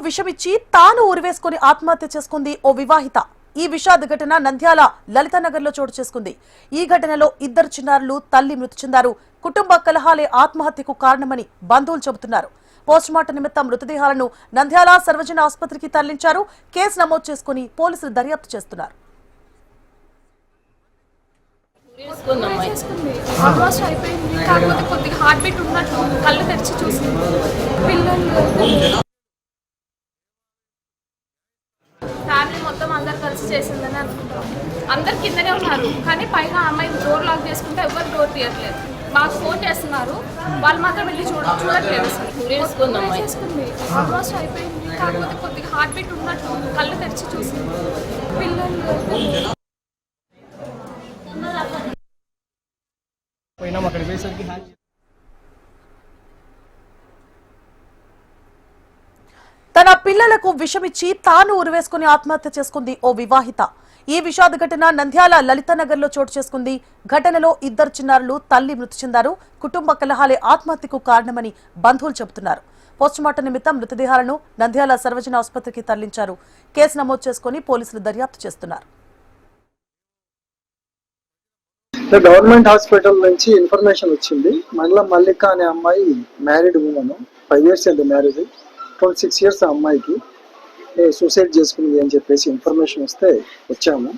విషమిచ్చి తాను ఉరివేసుకుని ఆత్మహత్య చేసుకుంది ఓ వివాహిత. ఈ విషాద ఘటన నంద్యాల లలితానగర్ లో చోటు చేసుకుంది. ఈ ఘటనలో ఇద్దరు చిన్నారులు, తల్లి మృతి చెందారు. కుటుంబ కలహాలే ఆత్మహత్యకు కారణమని బంధువులు చెబుతున్నారు. పోస్టుమార్టం నిమిత్తం మృతదేహాలను నంద్యాల సర్వజన ఆసుపత్రికి తరలించారు. కేసు నమోదు చేసుకుని పోలీసులు దర్యాప్తు చేస్తున్నారు. ఆల్మోస్ట్ అయిపోయింది. కాకపోతే కొద్దిగా హార్ట్ బీట్ ఉన్నట్లు కళ్ళు తెరిచి చూసింది. పిల్లలు ఫ్యామిలీ మొత్తం అందరు కలిసి చేసిందని అనుకుంటాం. అందరు కిందనే ఉన్నారు, కానీ పైన అమ్మాయి డోర్ లాక్ చేసుకుంటే ఎవరు డోర్ తీయట్లేదు. మాకు ఫోన్ చేస్తున్నారు, వాళ్ళు మాత్రం వెళ్ళి చూడట్లేదు. చేసుకుంది ఆల్మోస్ట్ అయిపోయింది. కాకపోతే కొద్దిగా హార్ట్ బీట్ ఉన్నట్లు కళ్ళు తెరిచి చూసింది. పిల్లలు తన పిల్లలకు విషమిచ్చి తాను ఉరివేసుకుని ఆత్మహత్య చేసుకుంది ఓ వివాహిత. ఈ విషాద ఘటన నంద్యాల లలితానగర్ లో చోటు చేసుకుంది. ఘటనలో ఇద్దరు చిన్నారులు, తల్లి మృతి చెందారు. కుటుంబ కలహాలే ఆత్మహత్యకు కారణమని బంధువులు చెబుతున్నారు. పోస్టుమార్టం నిమిత్తం మృతదేహాలను నంద్యాల సర్వజన ఆసుపత్రికి తరలించారు. కేసు నమోదు చేసుకుని పోలీసులు దర్యాప్తు చేస్తున్నారు. గవర్నమెంట్ హాస్పిటల్ నుంచి ఇన్ఫర్మేషన్ వచ్చింది. మండలం మల్లిక అనే అమ్మాయి మ్యారీడ్ ఉమెన్, 5 years అయింది మ్యారేజ్. 26 years ఆ అమ్మాయికి సూసైడ్ చేసుకుంది అని చెప్పేసి ఇన్ఫర్మేషన్ వస్తే వచ్చాము.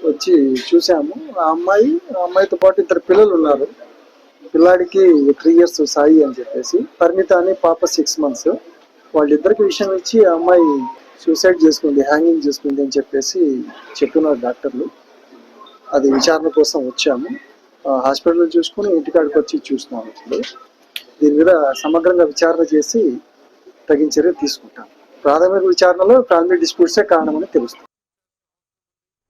వచ్చి చూసాము. ఆ అమ్మాయితో పాటు ఇద్దరు పిల్లలు ఉన్నారు. పిల్లాడికి 3 years సాయి అని చెప్పేసి, పరిమిత అని పాప 6 months. వాళ్ళిద్దరికి విషయం ఇచ్చి ఆ అమ్మాయి సూసైడ్ చేసుకుంది, హ్యాంగింగ్ చేసుకుంది అని చెప్పేసి చెప్తున్నారు డాక్టర్లు. అది విచారణ కోసం వచ్చాము. హాస్పిటల్ చూసుకుని ఇంటికాడికి వచ్చి చూస్తున్నాము. ఇప్పుడు దీని మీద సమగ్రంగా విచారణ చేసి తగిన చర్య తీసుకుంటాం. ప్రాథమిక విచారణలో ఫ్యామిలీ డిస్ప్యూట్సే కారణమని తెలుస్తుంది.